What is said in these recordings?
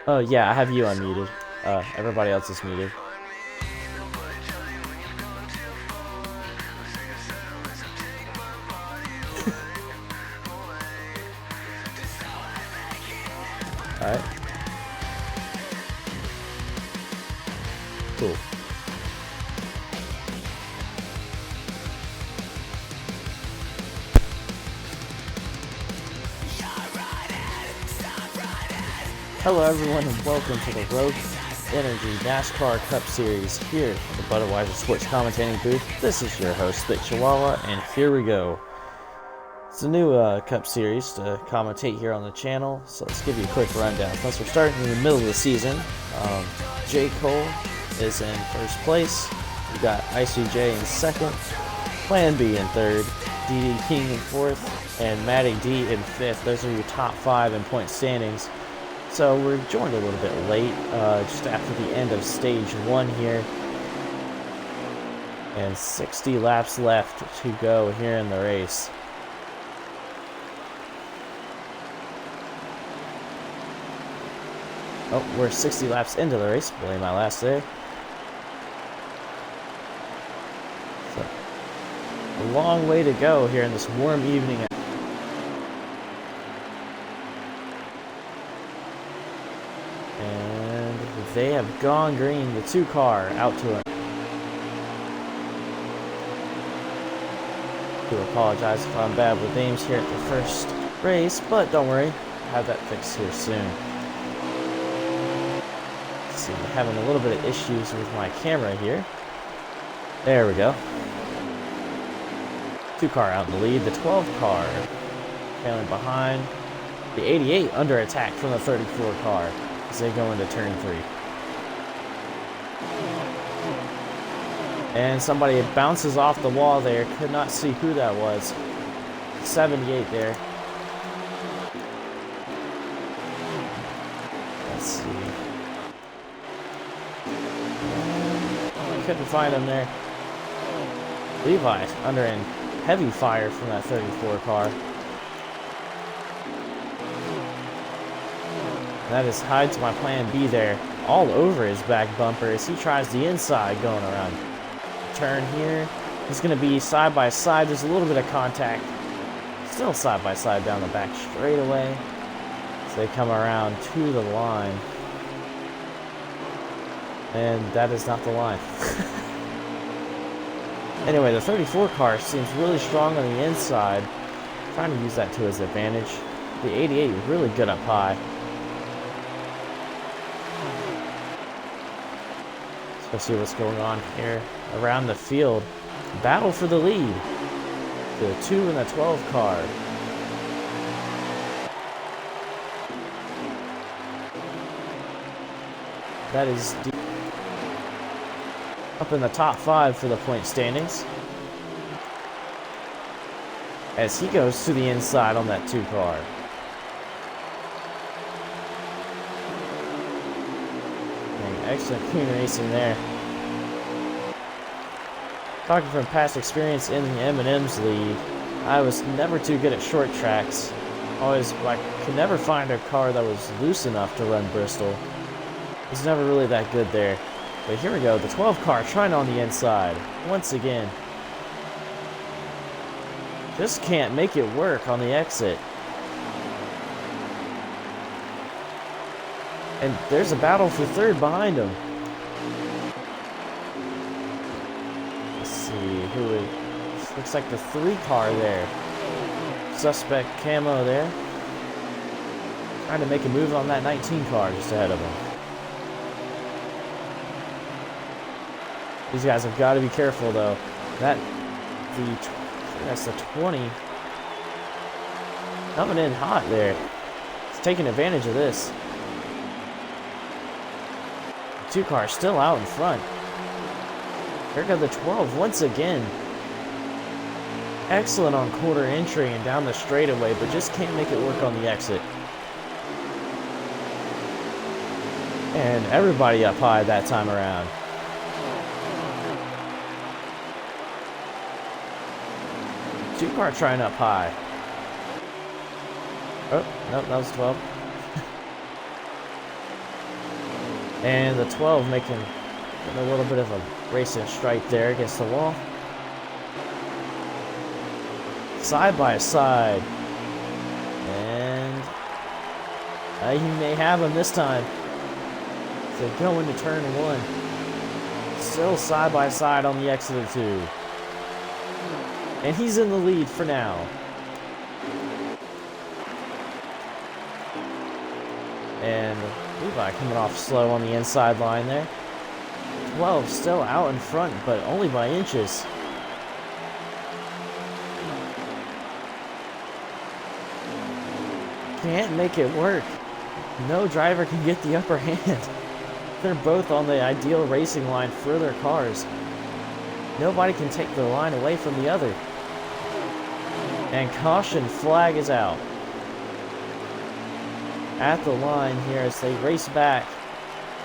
Oh yeah, I have you unmuted. Everybody else is muted. Alright. Cool. Hello everyone and welcome to the Rouge Energy NASCAR Cup Series here at the Budweiser Sports Commentating booth. This is your host, Thick Chihuahua, and here we go. It's a new Cup Series to commentate here on the channel, so let's give you a quick rundown. Since we're starting in the middle of the season, J. Cole is in first place. We've got ICJ in second, Plan B in third, DD King in fourth, and Matty D in fifth. Those are your top five in point standings. So we're joined a little bit late, just after the end of stage one here. And 60 laps left to go here in the race. Oh, we're 60 laps into the race, blame my last day. So, a long way to go here in this warm evening. And they have gone green, the two car out to it. I do apologize if I'm bad with names here at the first race, but don't worry, I'll have that fixed here soon. Let's see, I'm having a little bit of issues with my camera here. There we go. Two car out in the lead, the 12 car trailing behind. The 88 under attack from the 34 car as they go into turn 3. And somebody bounces off the wall there. Could not see who that was. 78 there. Let's see. Couldn't find him there. Levi under in heavy fire from that 34 car. That is hides my Plan B there, all over his back bumper as he tries the inside going around. Turn here. He's going to be side by side. There's a little bit of contact. Still side by side down the back straightaway as they come around to the line. And that is not the line. Anyway, the 34 car seems really strong on the inside. Trying to use that to his advantage. The 88 really good up high. Let's see what's going on here around the field. Battle for the lead. The 2 and the 12 car. That is deep. Up in the top 5 for the point standings. As he goes to the inside on that 2 car. Excellent clean racing there. Talking from past experience in the M&M's lead, I was never too good at short tracks. I could never find a car that was loose enough to run Bristol. It was never really that good there. But here we go, the 12 car trying on the inside. Once again. Just can't make it work on the exit. And there's a battle for third behind him. Let's see who it looks like the 3 car there. Suspect camo there. Trying to make a move on that 19 car just ahead of him. These guys have got to be careful though. That's the 20. Coming in hot there. He's taking advantage of this. 2 car still out in front. Here comes the 12 once again. Excellent on quarter entry and down the straightaway, but just can't make it work on the exit. And everybody up high that time around. Two car trying up high. Oh, nope, that was 12. And the 12 making a little bit of a racing strike there against the wall. Side by side. And he may have him this time. So go into turn 1. Still side by side on the exit of 2. And he's in the lead for now. And Levi coming off slow on the inside line there. 12 still out in front, but only by inches. Can't make it work. No driver can get the upper hand. They're both on the ideal racing line for their cars. Nobody can take the line away from the other. And caution flag is out. At the line here as they race back.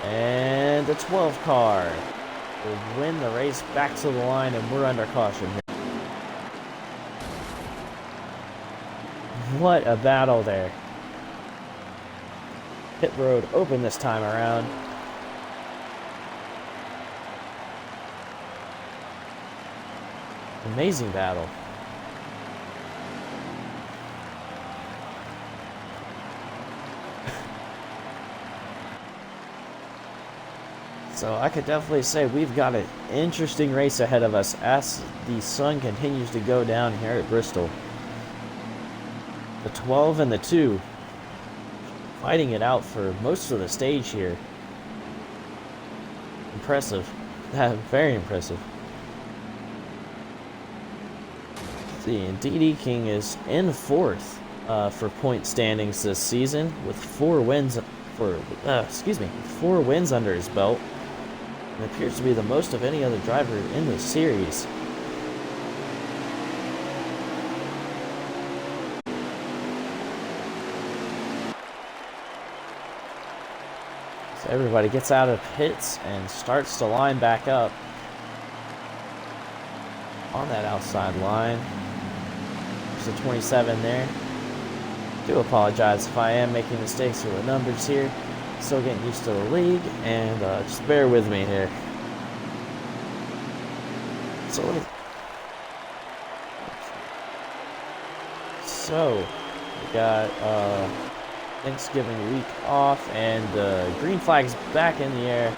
And the 12 car will win the race back to the line, and we're under caution here. What a battle there. Pit road open this time around. Amazing battle. So I could definitely say we've got an interesting race ahead of us as the sun continues to go down here at Bristol. The 12 and the 2 fighting it out for most of the stage here. Impressive. Very impressive. Let's see, and DD King is in 4th for point standings this season with 4 wins under his belt. It appears to be the most of any other driver in the series. So everybody gets out of pits and starts to line back up on that outside line. There's a 27 there. Do apologize if I am making mistakes with the numbers here. Still getting used to the league, and just bear with me here. So we got Thanksgiving week off, and green flag's back in the air.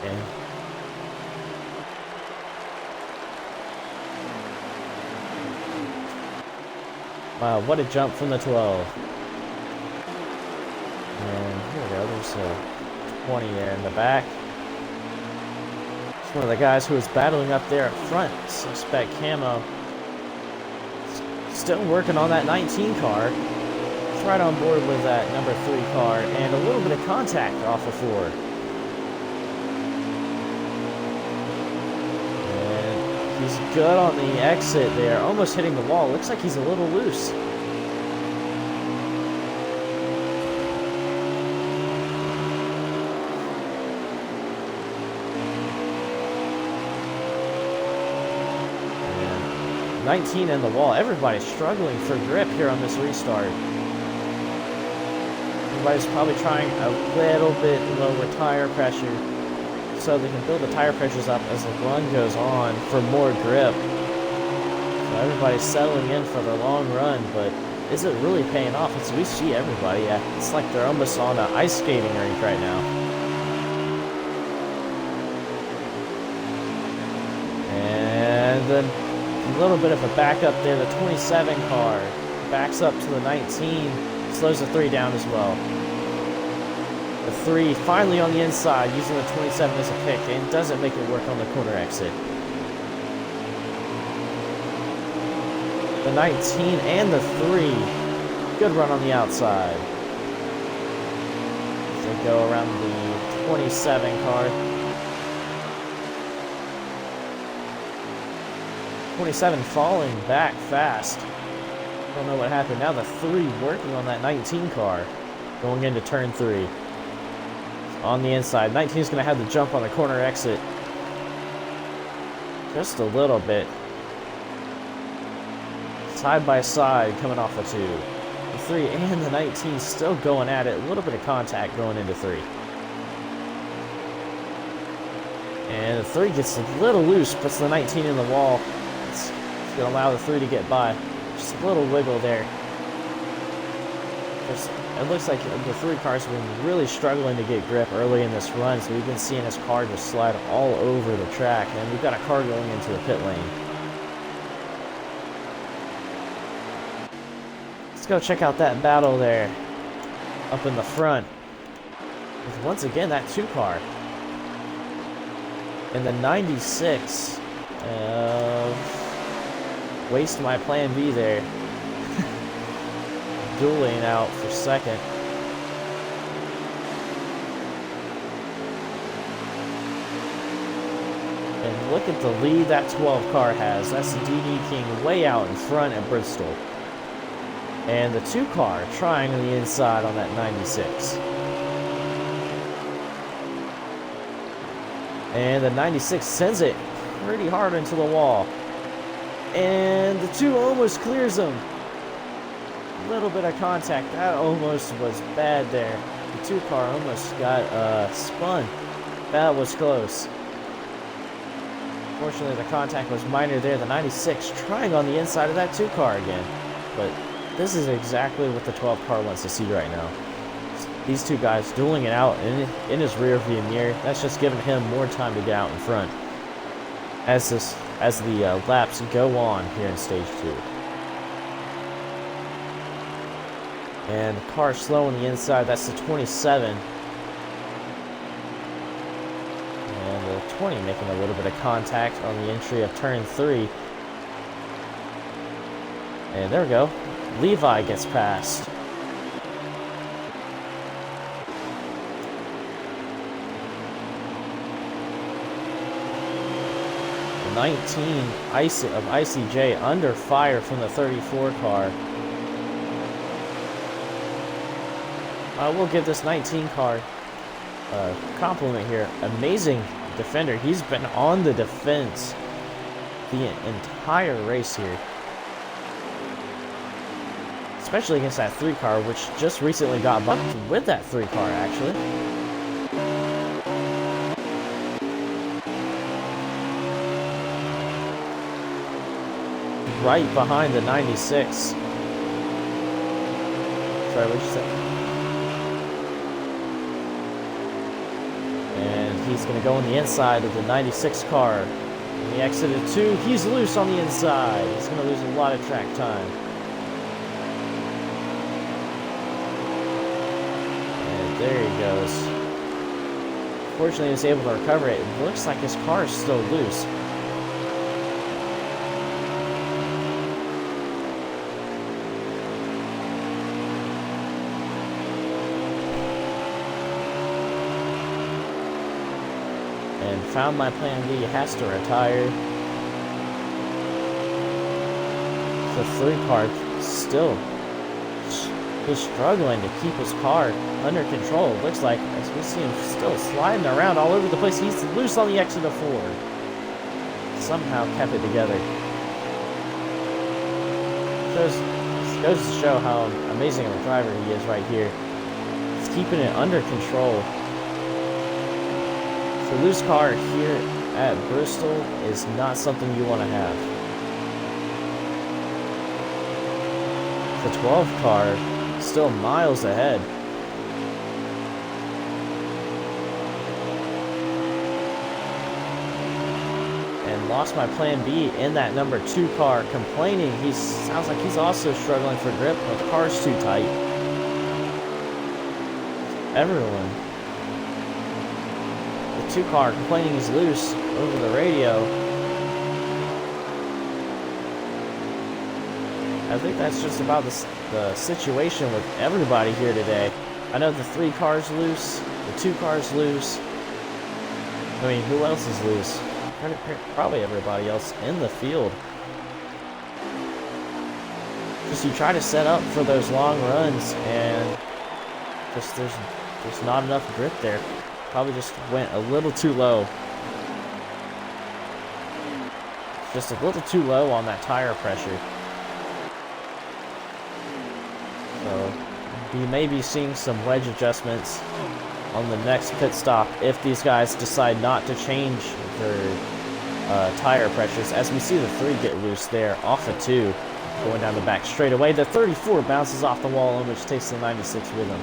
And wow, what a jump from the 12. And here we go, there's a 20 there in the back. It's one of the guys who was battling up there up front, suspect camo. Still working on that 19 car. It's right on board with that number 3 car, and a little bit of contact off of 4. And he's good on the exit there, almost hitting the wall. Looks like he's a little loose. And 19 in the wall. Everybody's struggling for grip here on this restart. Everybody's probably trying a little bit lower tire pressure so they can build the tire pressures up as the run goes on for more grip. So everybody's settling in for the long run, but is it really paying off? As we see everybody, it's like they're almost on an ice skating rink right now. And then a little bit of a backup there. The 27 car backs up to the 19, slows the 3 down as well. The 3 finally on the inside, using the 27 as a pick, and doesn't make it work on the corner exit. The 19 and the 3, good run on the outside. They go around the 27 car. 27 falling back fast. Don't know what happened. Now the 3 working on that 19 car, going into turn 3. On the inside, 19 is going to have the jump on the corner exit. Just a little bit. Side by side, coming off the 2. The 3, and the 19 still going at it. A little bit of contact going into 3. And the 3 gets a little loose, puts the 19 in the wall. It's going to allow the 3 to get by. Just a little wiggle there. It looks like the 3 cars have been really struggling to get grip early in this run, so we've been seeing his car just slide all over the track, and we've got a car going into the pit lane. Let's go check out that battle there, up in the front. With once again, that 2 car. And the 96, waste my plan B there. Dueling out for second. And look at the lead that 12 car has. That's DD King way out in front at Bristol. And the 2 car trying on the inside on that 96. And the 96 sends it pretty hard into the wall. And the 2 almost clears him. Little bit of contact. That almost was bad there. The 2 car almost got spun. That was close. Fortunately, the contact was minor there. The 96 trying on the inside of that 2 car again. But this is exactly what the 12 car wants to see right now. These 2 guys dueling it out in his rear view mirror. That's just giving him more time to get out in front as the laps go on here in stage 2. And the car slow on the inside. That's the 27. And the 20 making a little bit of contact on the entry of turn 3. And there we go. Levi gets past. The 19 of ICJ under fire from the 34 car. I will give this 19 car a compliment here. Amazing defender. He's been on the defense the entire race here. Especially against that 3 car, which just recently got bumped with that 3 car, actually. Right behind the 96. Sorry, what'd you say? He's going to go on the inside of the 96 car. And he exited 2. He's loose on the inside. He's going to lose a lot of track time. And there he goes. Fortunately, he was able to recover it. It looks like his car is still loose. And found my plan B, has to retire. The 3 car still just struggling to keep his car under control. It looks like, as we see him still sliding around all over the place. He's loose on the exit of 4. Somehow kept it together. Goes to show how amazing of a driver he is right here. He's keeping it under control. The loose car here at Bristol is not something you want to have. The 12 car still miles ahead. And lost my plan B in that number 2 car, complaining. He sounds like he's also struggling for grip, but the car's too tight. Everyone. 2 car complaining he's loose over the radio. I think that's just about the situation with everybody here today. I know the 3 car's loose, the 2 car's loose. I mean, who else is loose? Probably everybody else in the field. Just you try to set up for those long runs, and just there's not enough grip there. Probably just went a little too low. Just a little too low on that tire pressure. So So we may be seeing some wedge adjustments on the next pit stop if these guys decide not to change their tire pressures, as we see the 3 get loose there off of 2 going down the back straightaway. The 34 bounces off the wall, which takes the 96 with him.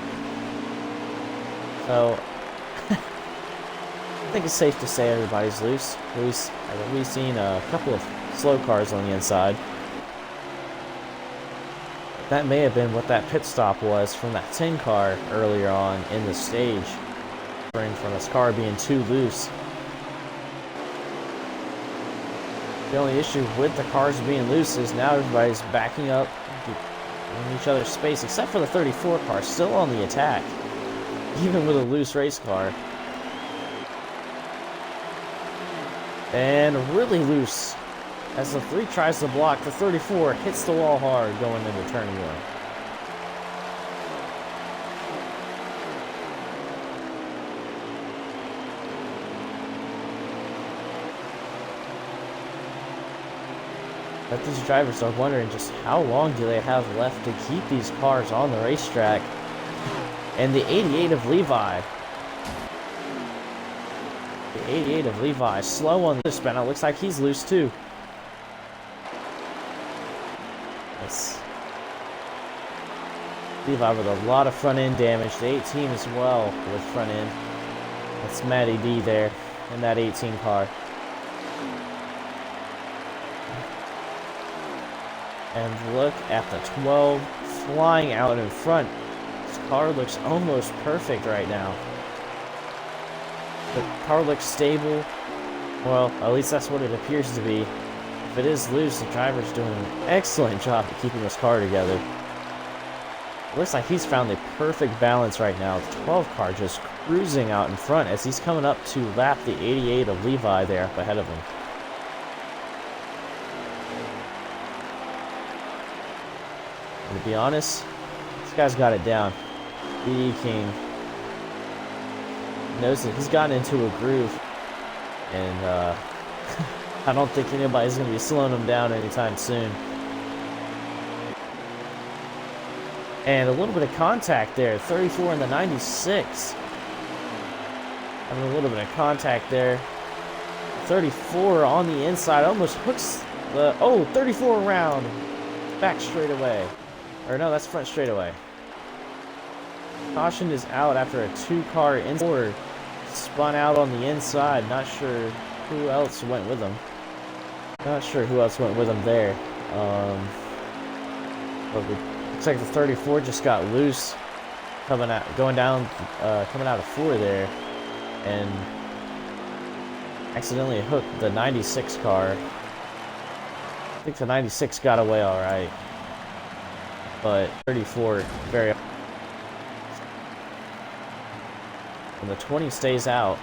So I think it's safe to say everybody's loose. At least we've seen a couple of slow cars on the inside. That may have been what that pit stop was from that 10 car earlier on in the stage, referring from this car being too loose. The only issue with the cars being loose is now everybody's backing up in each other's space, except for the 34 car, still on the attack, even with a loose race car. And really loose. As the 3 tries to block, the 34 hits the wall hard going into turn 1. But these drivers are wondering just how long do they have left to keep these cars on the racetrack. And the 88 of Levi. The 88 of Levi, slow on the spin. It looks like he's loose too. Nice. Levi with a lot of front end damage. The 18 as well with front end. That's Matty D there in that 18 car. And look at the 12 flying out in front. This car looks almost perfect right now. The car looks stable. Well, at least that's what it appears to be. If it is loose, the driver's doing an excellent job of keeping this car together. It looks like he's found the perfect balance right now. The 12 car just cruising out in front as he's coming up to lap the 88 of Levi there up ahead of him. And to be honest, this guy's got it down. BD King knows that he's gotten into a groove, and I don't think anybody's going to be slowing him down anytime soon. And a little bit of contact there, 34 and the 96. Having a little bit of contact there. 34 on the inside, almost hooks the, 34 around, back straightaway. Or no, that's front straightaway. Caution is out after a 2-car inside. Spun out on the inside. Not sure who else went with him. Not sure who else went with him there. But it looks like the 34 just got loose, coming out of 4 there, and accidentally hooked the 96 car. I think the 96 got away all right. But 34 very, and the 20 stays out.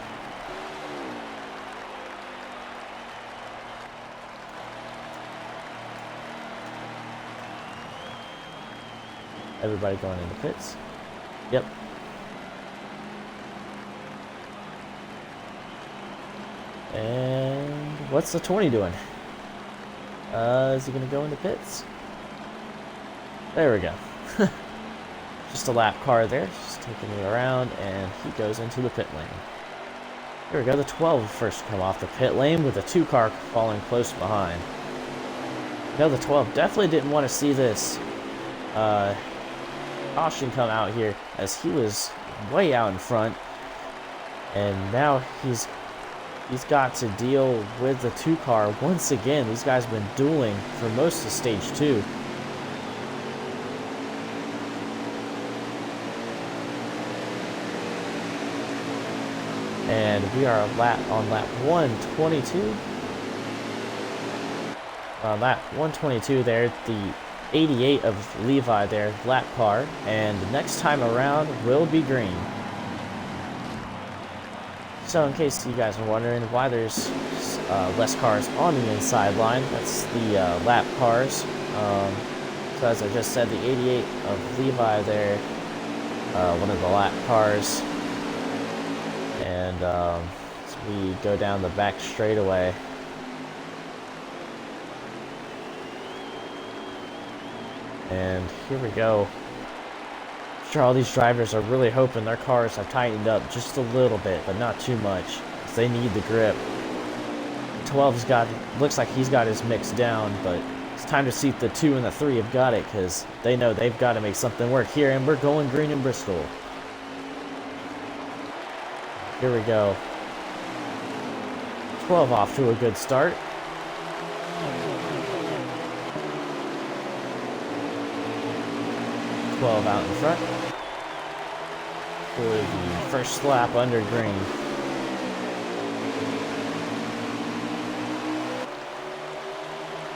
Everybody going into pits. Yep. And what's the 20 doing? Is he gonna go into pits? There we go. Just a lap car there, just taking it around, and he goes into the pit lane. Here we go, the 12 first to come off the pit lane with the 2-car falling close behind. You know, the 12 definitely didn't want to see this caution come out here, as he was way out in front, and now he's got to deal with the 2-car once again. These guys have been dueling for most of stage 2. And we are on lap 122. Lap 122 there, the 88 of Levi there, lap car, and the next time around will be green. So in case you guys are wondering why there's less cars on the inside line, that's the lap cars. So as I just said, the 88 of Levi there, one of the lap cars. And so we go down the back straightaway. And here we go. sure all these drivers are really hoping their cars have tightened up just a little bit, but not too much, because they need the grip. 12's looks like he's got his mix down, but it's time to see if the 2 and the 3 have got it, because they know they've got to make something work here, and we're going green in Bristol. Here we go. 12 off to a good start. 12 out in front for the first lap under green.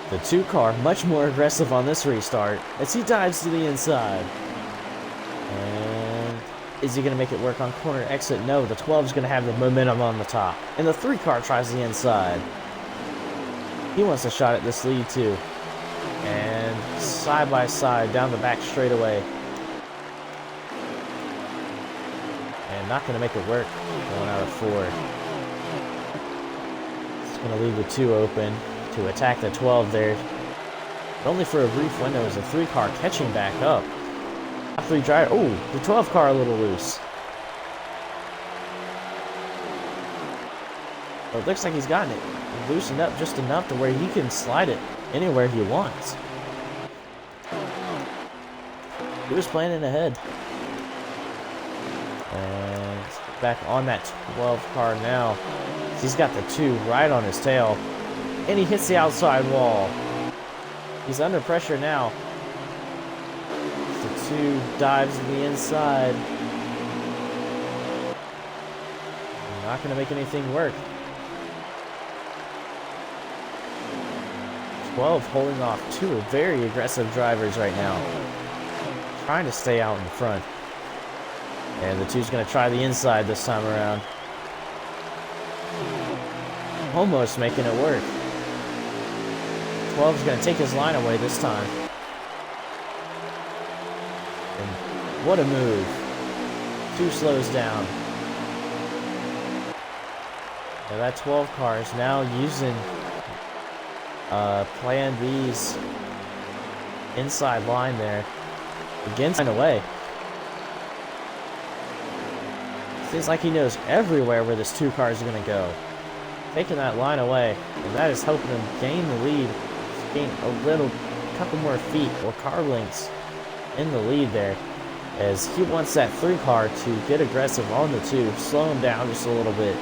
The 2 car much more aggressive on this restart as he dives to the inside. And is he going to make it work on corner exit? No, the 12 is going to have the momentum on the top. And the 3 car tries the inside. He wants a shot at this lead too. And side by side down the back straightaway. And not going to make it work. 1 out of 4. It's going to leave the 2 open to attack the 12 there. But only for a brief window as the 3 car catching back up. 3 driver. Oh, the 12 car a little loose. But it looks like he's gotten it loosened up just enough to where he can slide it anywhere he wants. He was planning ahead. And back on that 12 car now. He's got the 2 right on his tail. And he hits the outside wall. He's under pressure now. The 2 dives to the inside. Not going to make anything work. 12 holding off 2 very aggressive drivers right now. Trying to stay out in the front. And the 2's going to try the inside this time around. Almost making it work. 12's going to take his line away this time. And what a move. 2 slows down. And that 12 car is now using Plan B's inside line there. Against away. Seems like he knows everywhere where this 2 car is going to go. Taking that line away, and that is helping him gain the lead. Gain a couple more feet or car lengths in the lead there, as he wants that 3 car to get aggressive on the 2, slow him down just a little bit,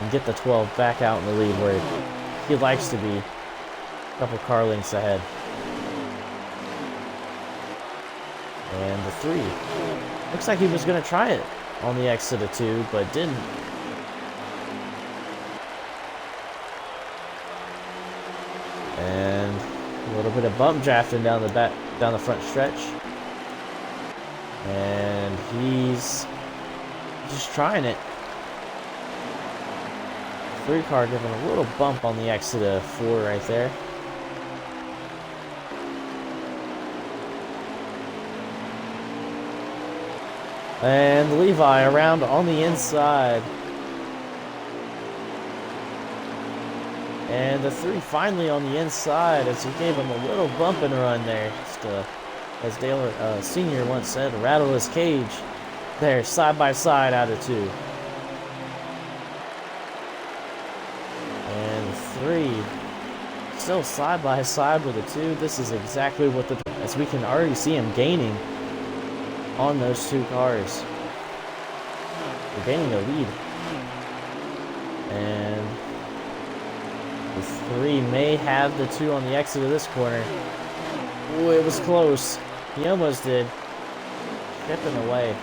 and get the 12 back out in the lead where he likes to be, a couple car lengths ahead. And the 3 looks like he was going to try it on the exit of 2, but didn't. And a little bit of bump drafting down the front stretch. And he's just trying it. 3 car giving a little bump on the exit of 4 right there. And Levi around on the inside. And the 3 finally on the inside as he gave him a little bump and run there. Just, as Dale Sr. once said, rattle his cage. There, side by side out of 2. And 3 still side by side with the 2. This is exactly what as we can already see him gaining on those 2 cars. They're gaining a lead. And the 3 may have the 2 on the exit of this corner. Ooh, it was close. He almost did. Chipping away.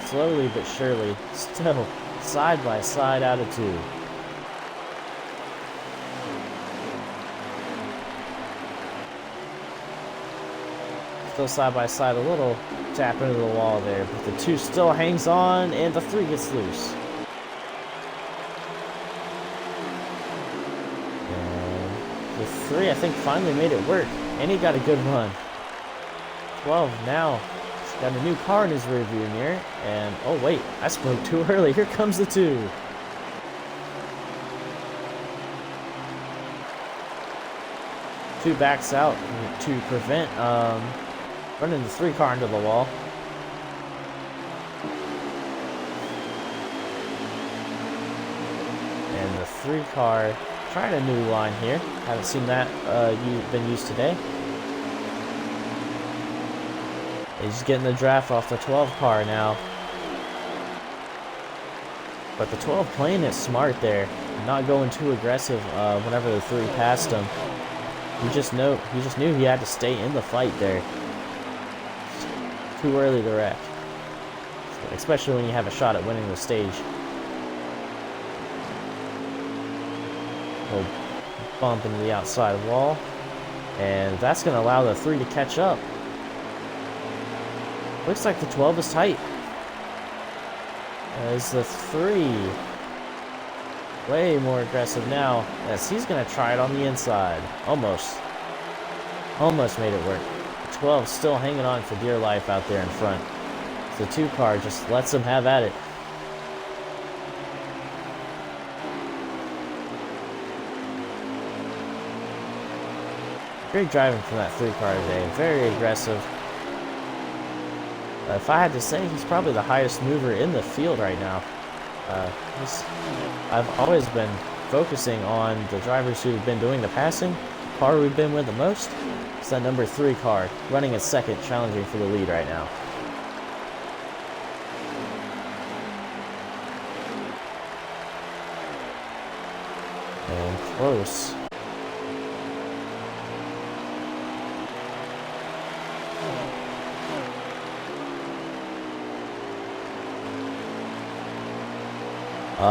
Slowly but surely. Still side by side out of 2. Still side by side, a little tap into the wall there, but the 2 still hangs on, and the 3 gets loose. And the 3, I think, finally made it work, and he got a good run. 12 now, he's got a new car in his rearview mirror, and oh wait, I spoke too early. Here comes the 2. Two backs out to prevent running the 3 car into the wall. And the 3 car trying a new line here. Haven't seen that been used today. He's getting the draft off the 12 car now. But the 12 playing it smart there, not going too aggressive whenever the 3 passed him. He just knew he had to stay in the fight there. Too early to wreck, especially when you have a shot at winning the stage. We'll bump into the outside wall, and that's going to allow the 3 to catch up. Looks like the 12 is tight. As the 3 way more aggressive now, as he's going to try it on the inside. Almost made it work. The 12 still hanging on for dear life out there in front. The 2 car just lets him have at it. Great driving from that 3 car today. Very aggressive. If I had to say, he's probably the highest mover in the field right now. I've always been focusing on the drivers who've been doing the passing. The car we've been with the most is that number 3 car, running at second, challenging for the lead right now. And close.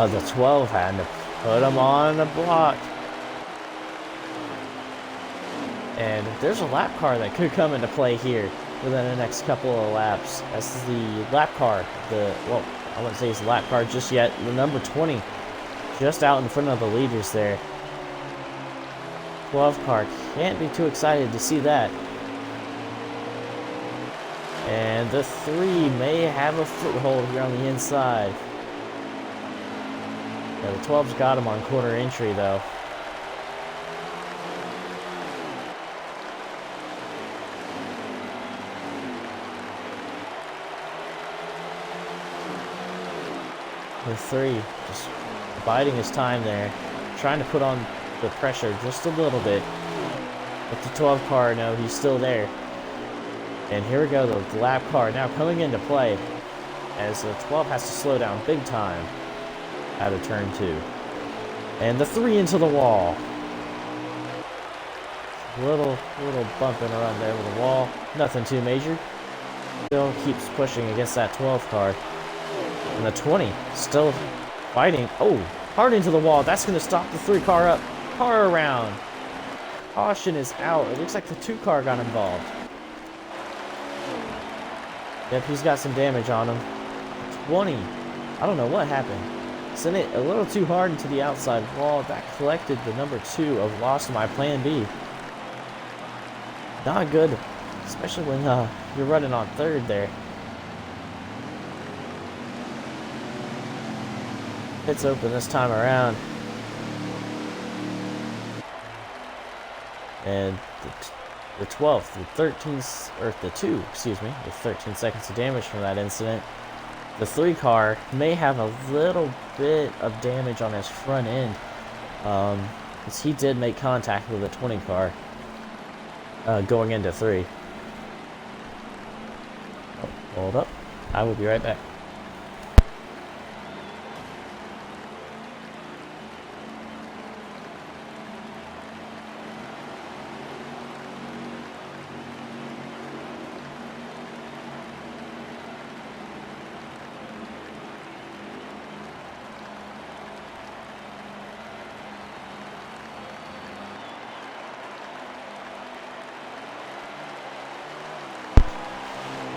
The 12 had to put him on the block. And there's a lap car that could come into play here within the next couple of laps. That's the lap car. Well, I wouldn't say it's a lap car just yet. The number 20 just out in front of the leaders there. 12 car can't be too excited to see that. And the 3 may have a foothold here on the inside. Yeah, the 12's got him on corner entry, though. The 3 just biding his time there, trying to put on the pressure just a little bit. But the 12 car, no, he's still there. And here we go, the lap car now coming into play as the 12 has to slow down big time out of turn 2. And the 3 into the wall. Little bump and a run there with the wall. Nothing too major. Still keeps pushing against that 12 car. And the 20 still fighting. Oh, hard into the wall. That's going to stop the 3 car up. Car around. Caution is out. It looks like the 2 car got involved. Yep, he's got some damage on him. 20. I don't know what happened. Sent it a little too hard into the outside wall. That collected the number 2 of Lost My Plan B. Not good, especially when you're running on 3rd there. It's open this time around. And the 12th, the 13th, or the 2, excuse me, with 13 seconds of damage from that incident. The 3 car may have a little bit of damage on his front end, because he did make contact with the 20 car going into 3. Oh, hold up. I will be right back.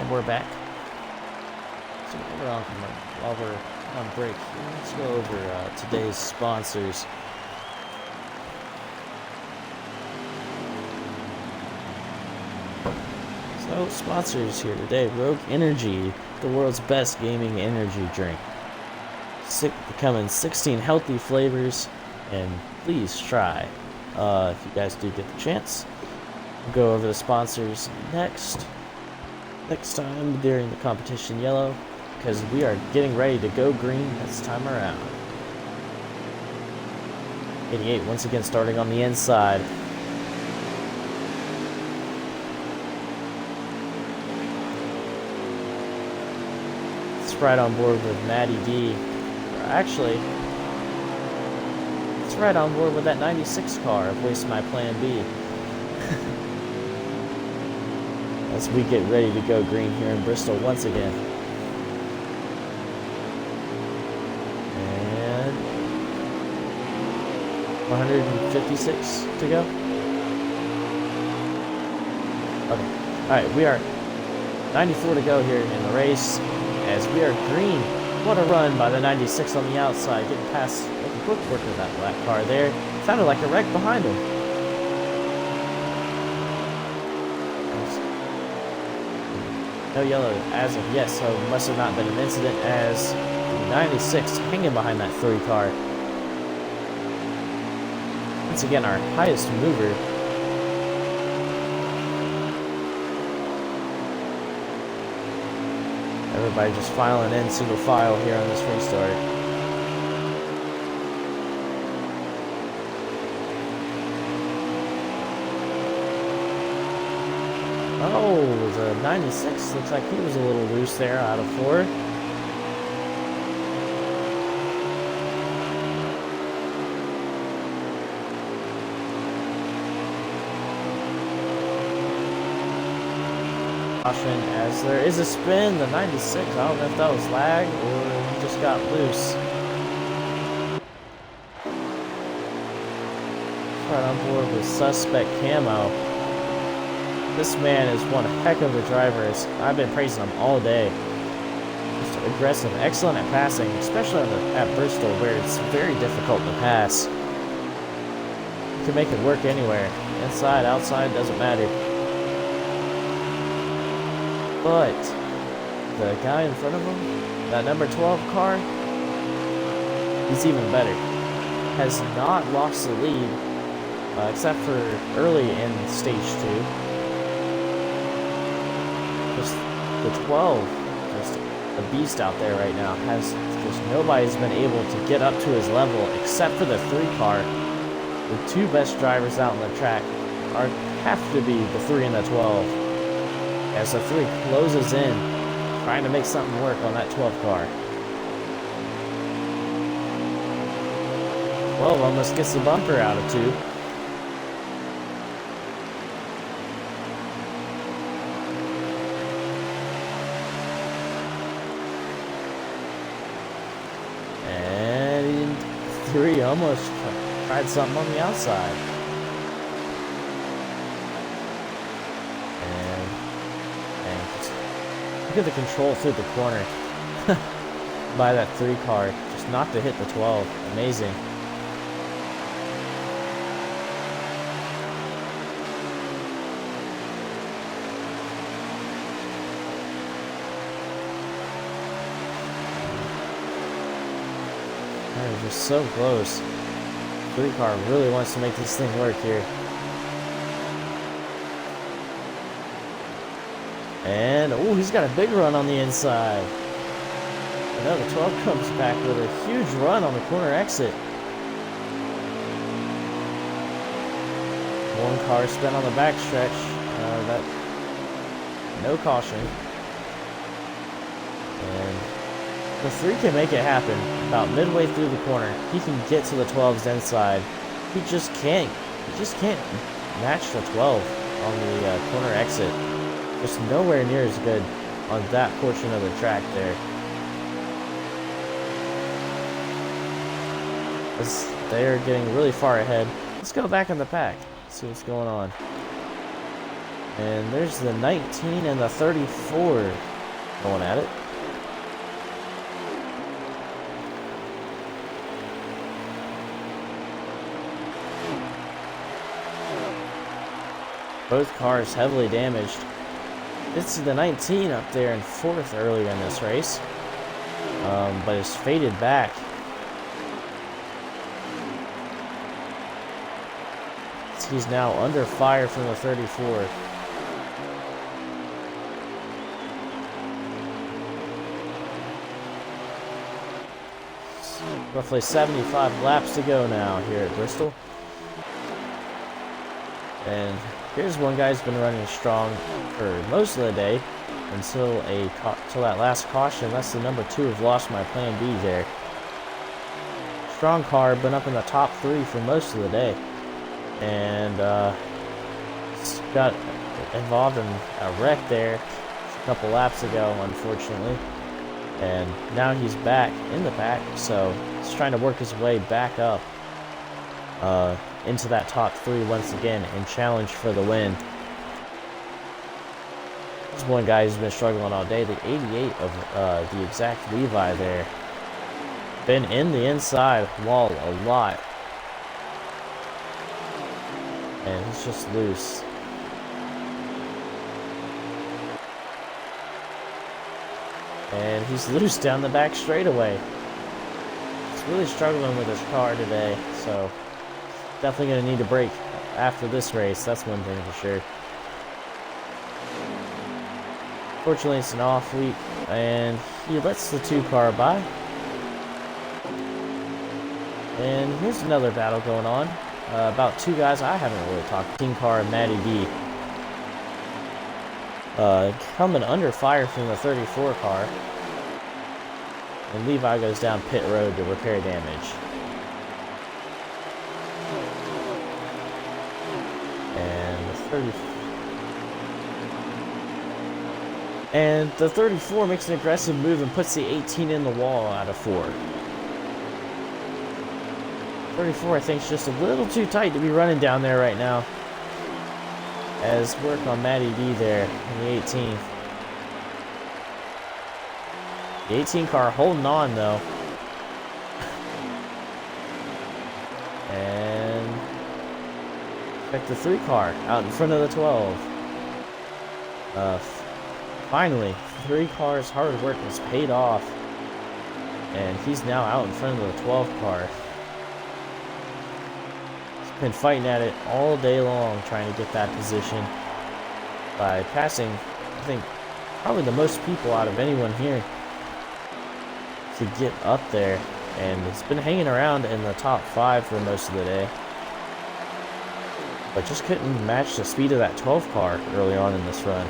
We're back. So while we're on break, let's go over today's sponsors. So sponsors here today: Rouge Energy, the world's best gaming energy drink. Come in 16 healthy flavors, and please try if you guys do get the chance. We'll go over the sponsors next time during the competition yellow, because we are getting ready to go green this time around. 88 once again starting on the inside. It's right on board with Matty D. Actually, it's right on board with that 96 car. I've wasted my plan B. As we get ready to go green here in Bristol once again. And 156 to go. Okay. Alright, we are 94 to go here in the race. As we are green. What a run by the 96 on the outside. Getting past with a quick work of that black car there. Sounded like a wreck behind him. No yellow as of yet, so must have not been an incident as the 96 hanging behind that 3 car. Once again, our highest mover. Everybody just filing in single file here on this restart. Oh, the 96 looks like he was a little loose there out of 4. Caution as there is a spin. The 96, I don't know if that was lag or he just got loose. Right on board with suspect camo. This man is one heck of a driver. I've been praising him all day. Just aggressive, excellent at passing, especially at Bristol, where it's very difficult to pass. You can make it work anywhere. Inside, outside, doesn't matter. But the guy in front of him, that number 12 car, he's even better. Has not lost the lead, except for early in stage 2. Just the 12, just a beast out there right now. Just nobody's been able to get up to his level except for the 3 car. The 2 best drivers out on the track have to be the 3 and the 12. As the 3 closes in, trying to make something work on that 12 car. 12 almost gets the bumper out of 2. And 3 almost tried something on the outside. Look at the control through the corner by that 3 car. Just not to hit the 12. Amazing. They're just so close. 3 car really wants to make this thing work here. And, oh, he's got a big run on the inside. And now the 12 comes back with a huge run on the corner exit. 1 car spin on the backstretch. No caution. And the 3 can make it happen. About midway through the corner, he can get to the 12's inside. He just can't match the 12 on the corner exit. Just nowhere near as good on that portion of the track there. They're getting really far ahead. Let's go back in the pack, see what's going on. And there's the 19 and the 34 going at it. Both cars heavily damaged. It's the 19 up there in 4th earlier in this race, but it's faded back. He's now under fire from the 34. roughly 75 laps to go now here at Bristol. And here's one guy who's been running strong for most of the day until that last caution. That's the number 2. Have lost my plan B there. Strong car, been up in the top 3 for most of the day, and got involved in a wreck there a couple laps ago, unfortunately, and now he's back in the back, so he's trying to work his way back up into that top 3 once again and challenge for the win. This one guy who's been struggling all day, the 88 of the exact Levi there. Been in the inside wall a lot. And he's just loose. And he's loose down the back straightaway. He's really struggling with his car today, so definitely going to need a break after this race. That's one thing for sure. Fortunately, it's an off week, and he lets the 2 car by. And here's another battle going on about 2 guys I haven't really talked to. 18 car and Matty D. Coming under fire from the 34 car. And Levi goes down pit road to repair damage. And the 34 makes an aggressive move and puts the 18 in the wall out of 4. 34, I think, is just a little too tight to be running down there right now. As work on Matty D there in the 18. The 18 car holding on though. And check the 3 car out in front of the 12. Finally, 3 cars hard work has paid off. And he's now out in front of the 12 car. Been fighting at it all day long trying to get that position by passing, I think, probably the most people out of anyone here to get up there, and it's been hanging around in the top 5 for most of the day, but just couldn't match the speed of that 12 car early on in this run.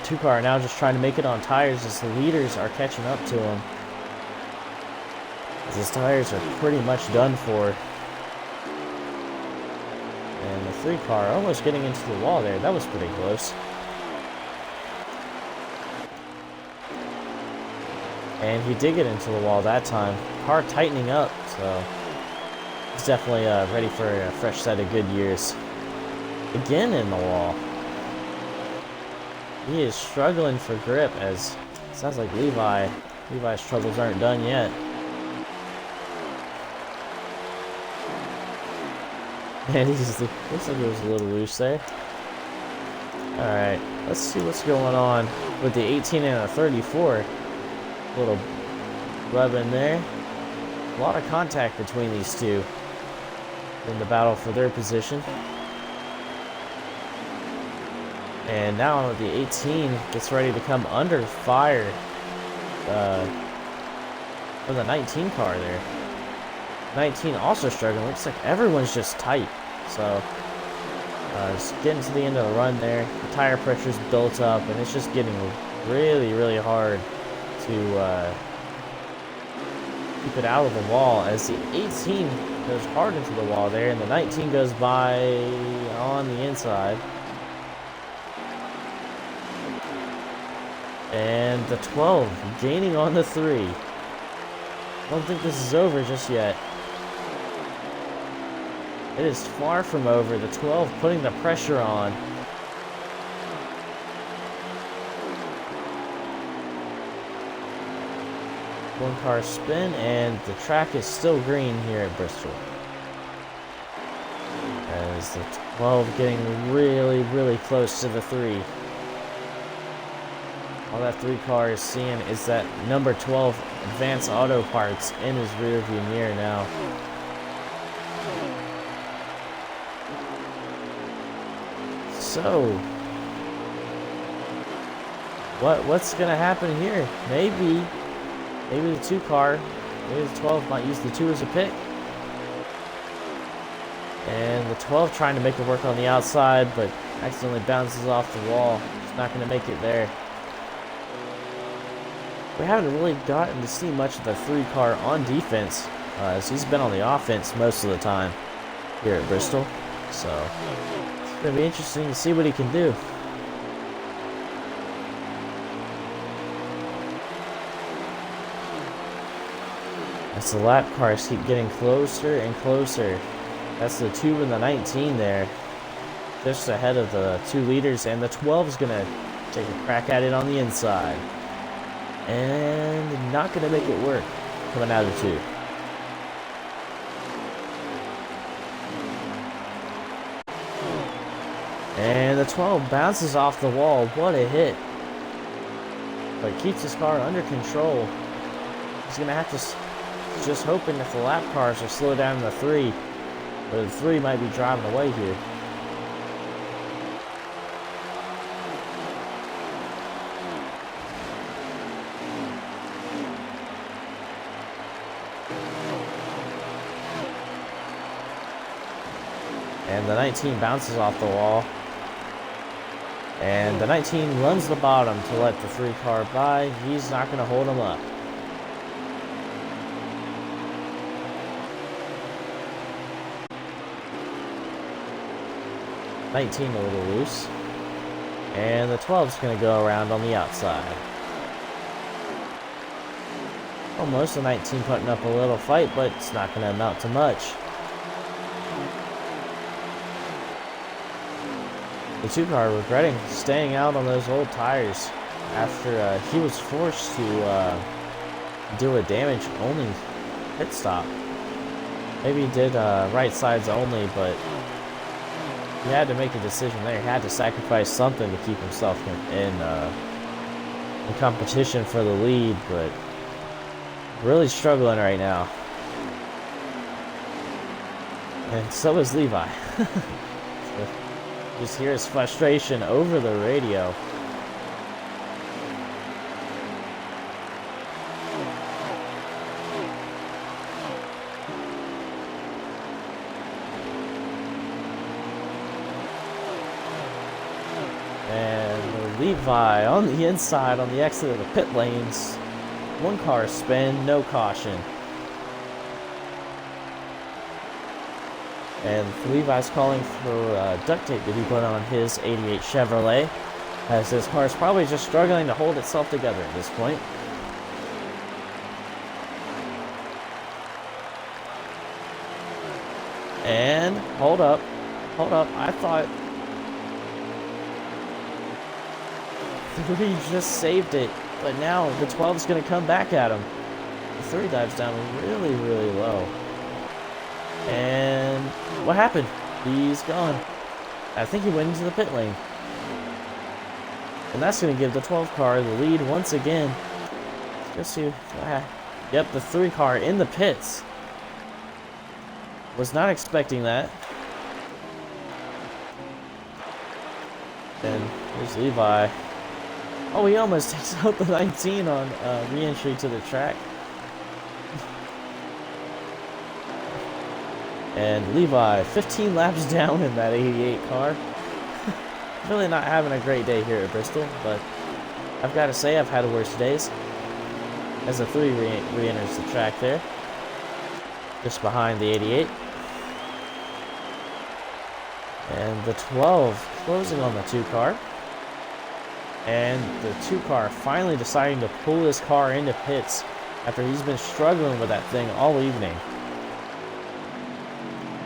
Two car now just trying to make it on tires as the leaders are catching up to him. As his tires are pretty much done for. And the 3 car almost getting into the wall there. That was pretty close. And he did get into the wall that time. Car tightening up, so he's definitely ready for a fresh set of good years. Again in the wall. He is struggling for grip, as it sounds like Levi's troubles aren't done yet. And looks like it was a little loose there. Alright, let's see what's going on with the 18 and a 34. A little rub in there. A lot of contact between these two in the battle for their position. And now the 18 gets ready to come under fire for the 19 car there. 19 also struggling. Looks like everyone's just tight. So it's getting to the end of the run there. The tire pressure's built up, and it's just getting really, really hard to keep it out of the wall as the 18 goes hard into the wall there, and the 19 goes by on the inside. And the 12 gaining on the 3. I don't think this is over just yet. It is far from over. The 12 putting the pressure on. One car spin, and the track is still green here at Bristol. As the 12 getting really, really close to the 3. All that 3 car is seeing is that number 12 Advanced Auto Parts in his rearview mirror now. So, what's gonna happen here? Maybe the 2 car, maybe the 12 might use the 2 as a pick. And the 12 trying to make it work on the outside, but accidentally bounces off the wall. It's not gonna make it there. We haven't really gotten to see much of the 3 car on defense, as he's been on the offense most of the time here at Bristol. So it's gonna be interesting to see what he can do. As the lap cars keep getting closer and closer. That's the 2 and the 19 there, just ahead of the 2 leaders, and the 12 is gonna take a crack at it on the inside. And not gonna make it work coming out of 2. And the 12 bounces off the wall. What a hit. But keeps his car under control. He's gonna have to just hoping if the lap cars will slow down the 3. But the 3 might be driving away here. And the 19 bounces off the wall. And the 19 runs the bottom to let the 3 car by. He's not going to hold him up. A little loose, and the 12's going to go around on the outside. Almost the 19 putting up a little fight, but it's not going to amount to much. The 2 car regretting staying out on those old tires after he was forced to do a damage only pit stop. Maybe he did right sides only, but he had to make a decision there. He had to sacrifice something to keep himself in competition for the lead, but really struggling right now. And so is Levi. So just hear his frustration over the radio. Levi on the inside on the exit of the pit lanes. 1 car spin, no caution. And Levi's calling for duct tape to be put on his 88 Chevrolet, as his car is probably just struggling to hold itself together at this point. And hold up, I thought 3 just saved it, but now the 12 is going to come back at him. The 3 dives down really, really low. And what happened? He's gone. I think he went into the pit lane. And that's going to give the 12 car the lead once again. Let's see. Yep, the 3 car in the pits. Was not expecting that. And here's Levi. Oh, he almost takes out the 19 on re-entry to the track. And Levi, 15 laps down in that 88 car. Really not having a great day here at Bristol, but I've got to say I've had worse days. As the 3 re-enters the track there. Just behind the 88. And the 12 closing on the 2 car. And the 2 car finally deciding to pull his car into pits after he's been struggling with that thing all evening.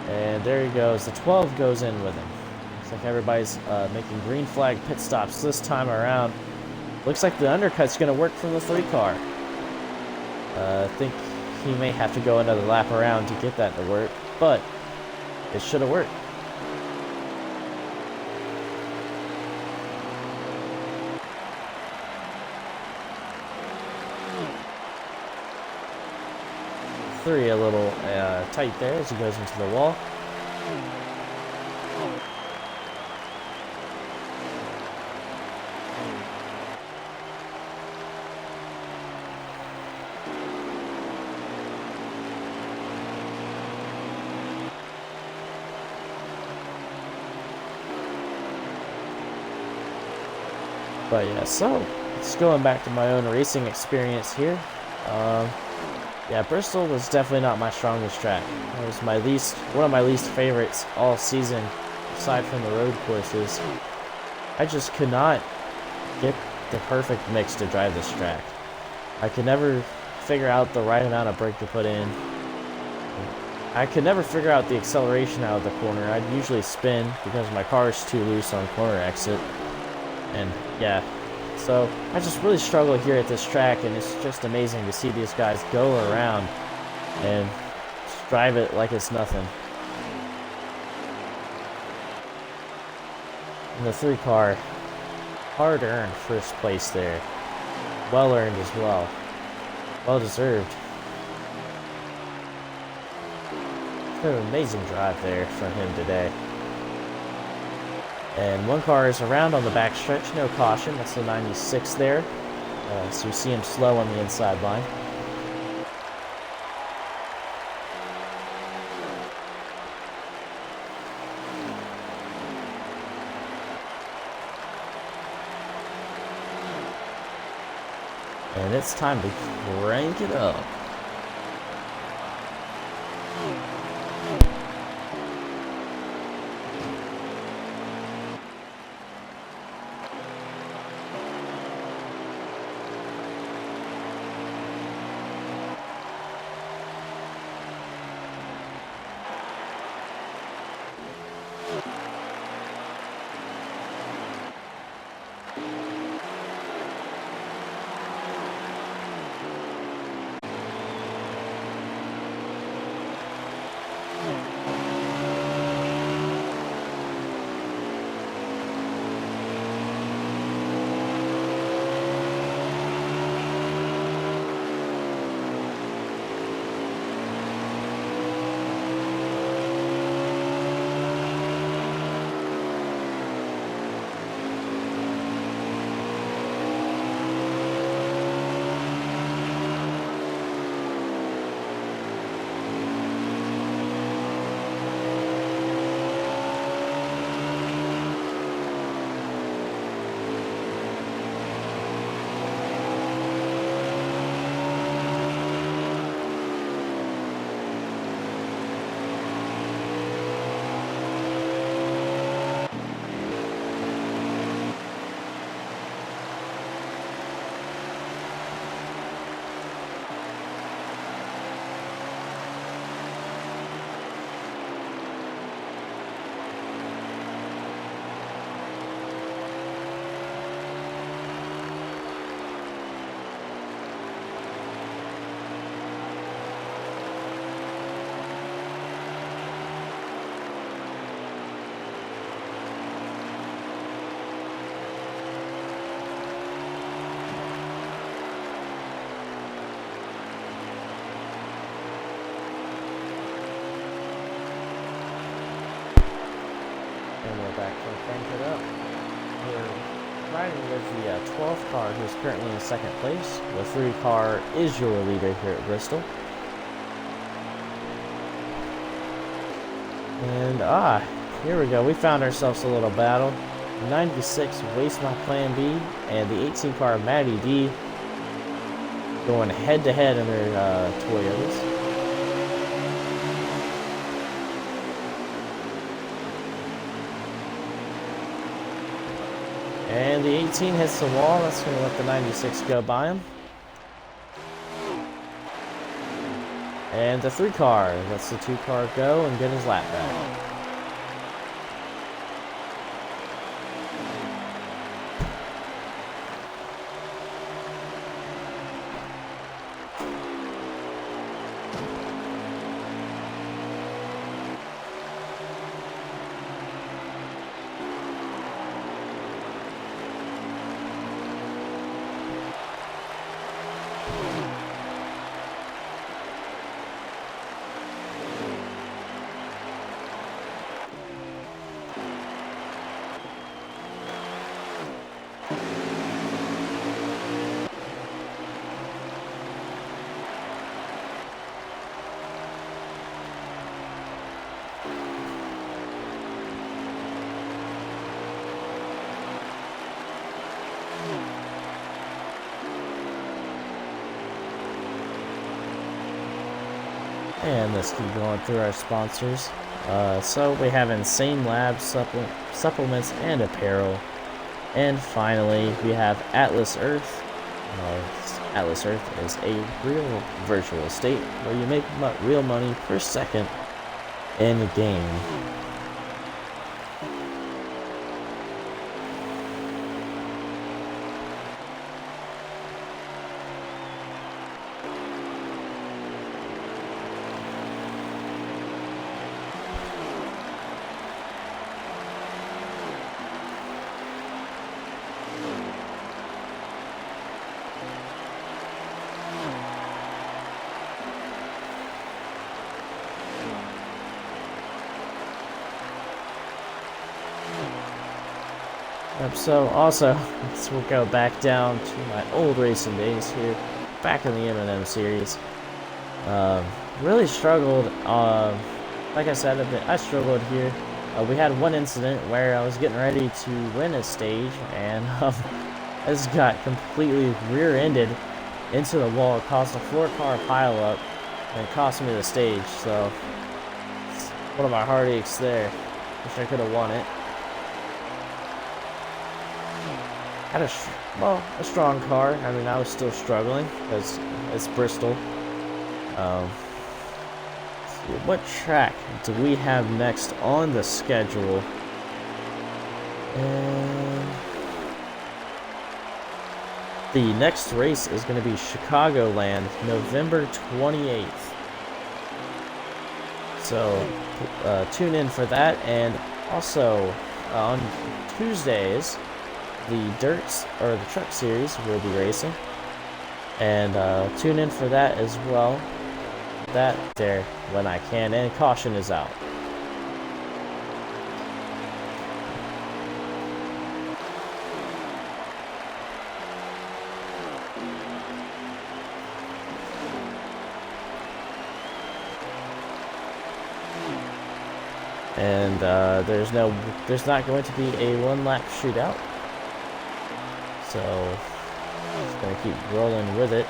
And there he goes. The 12 goes in with him. Looks like everybody's making green flag pit stops this time around. Looks like the undercut's going to work from the 3 car. I think he may have to go another lap around to get that to work, but it should have worked. three a little tight there as he goes into the wall. But yeah, so just going back to my own racing experience here. Yeah, Bristol was definitely not my strongest track. It was one of my least favorites all season, aside from the road courses. I just could not get the perfect mix to drive this track. I could never figure out the right amount of brake to put in. I could never figure out the acceleration out of the corner. I'd usually spin because my car is too loose on corner exit. And yeah, so I just really struggle here at this track, and it's just amazing to see these guys go around and just drive it like it's nothing. And the 3 car, hard earned first place there. Well earned as well. Well deserved. It's been an amazing drive there from him today. And 1 car is around on the backstretch, no caution. That's the 96 there. So you see him slow on the inside line. And it's time to crank it up. And we're back to crank it up. We're riding with the 12th car, who's currently in 2nd place. The 3 car is your leader here at Bristol. And here we go. We found ourselves a little battle. The 96 Waste My Plan B and the 18 car Matty D going head to head in their Toyotas. And the 18 hits the wall. That's going to let the 96 go by him. And the 3 car lets the 2 car go and get his lap back. And let's keep going through our sponsors. So we have Insane Labs supplements and apparel. And finally, we have Atlas Earth. Atlas Earth is a real virtual estate where you make real money per second in the game. So also, we'll go back down to my old racing days here, back in the M&M series. Really struggled, like I said, I struggled here. We had one incident where I was getting ready to win a stage, and I just got completely rear-ended into the wall. It caused a 4-car pileup, and it cost me the stage, so one of my heartaches there. Wish I could have won it. Had a strong car. I mean, I was still struggling because it's Bristol. What track do we have next on the schedule? And the next race is going to be Chicagoland, November 28th. So tune in for that, and also on Tuesdays, the truck series will be racing, and tune in for that as well. That there when I can, and caution is out. And there's not going to be a 1-lap shootout. So, just gonna keep rolling with it.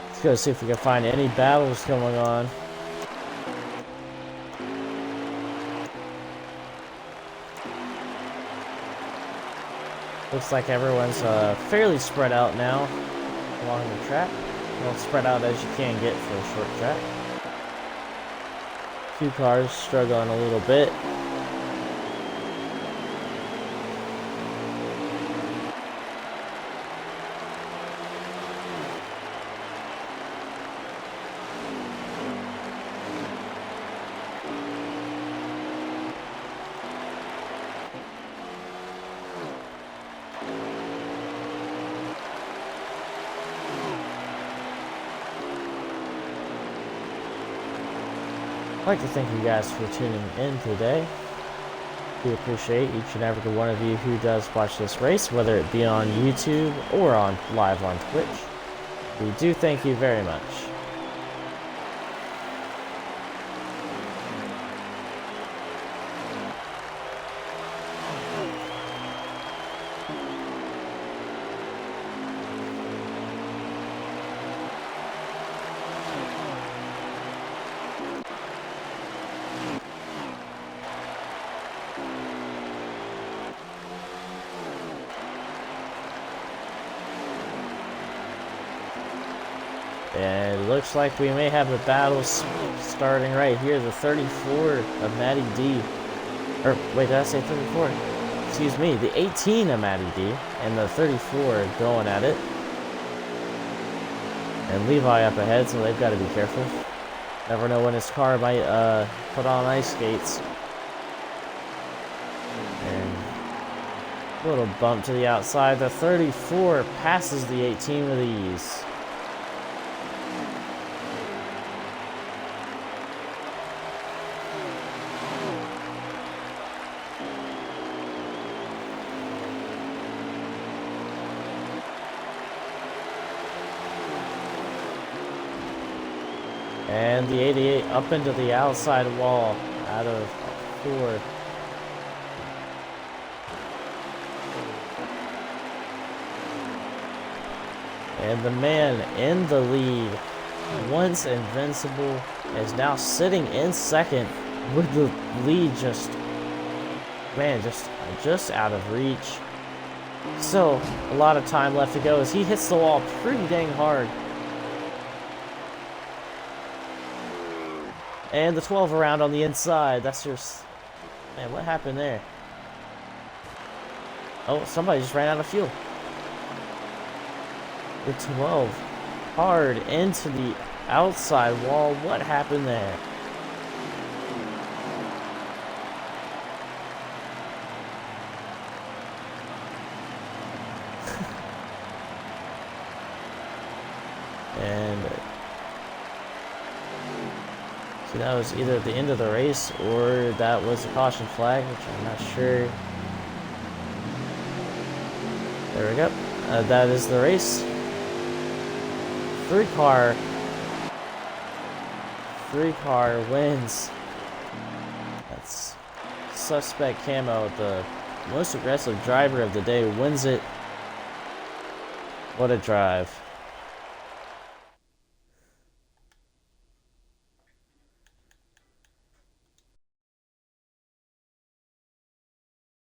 Let's go see if we can find any battles going on. Looks like everyone's fairly spread out now along the track. Well, spread out as you can get for a short track. 2 cars struggling a little bit. I'd like to thank you guys for tuning in today. We appreciate each and every one of you who does watch this race, whether it be on YouTube or live on Twitch. We do thank you very much. And it looks like we may have a battle starting right here. The 34 of Matty D. Or, wait, did I say 34? Excuse me, the 18 of Matty D and the 34 going at it. And Levi up ahead, so they've got to be careful. Never know when his car might put on ice skates. And a little bump to the outside. The 34 passes the 18 with ease. And the 88 up into the outside wall out of 4. And the man in the lead, once invincible, is now sitting in second with the lead just out of reach. Still a lot of time left to go as he hits the wall pretty dang hard. And the 12 around on the inside. That's just... Man, what happened there? Oh, somebody just ran out of fuel. The 12 hard into the outside wall. What happened there? And so that was either the end of the race or that was a caution flag, which I'm not sure. There we go. That is the race. 3 car wins. That's suspect camo. The most aggressive driver of the day wins it. What a drive.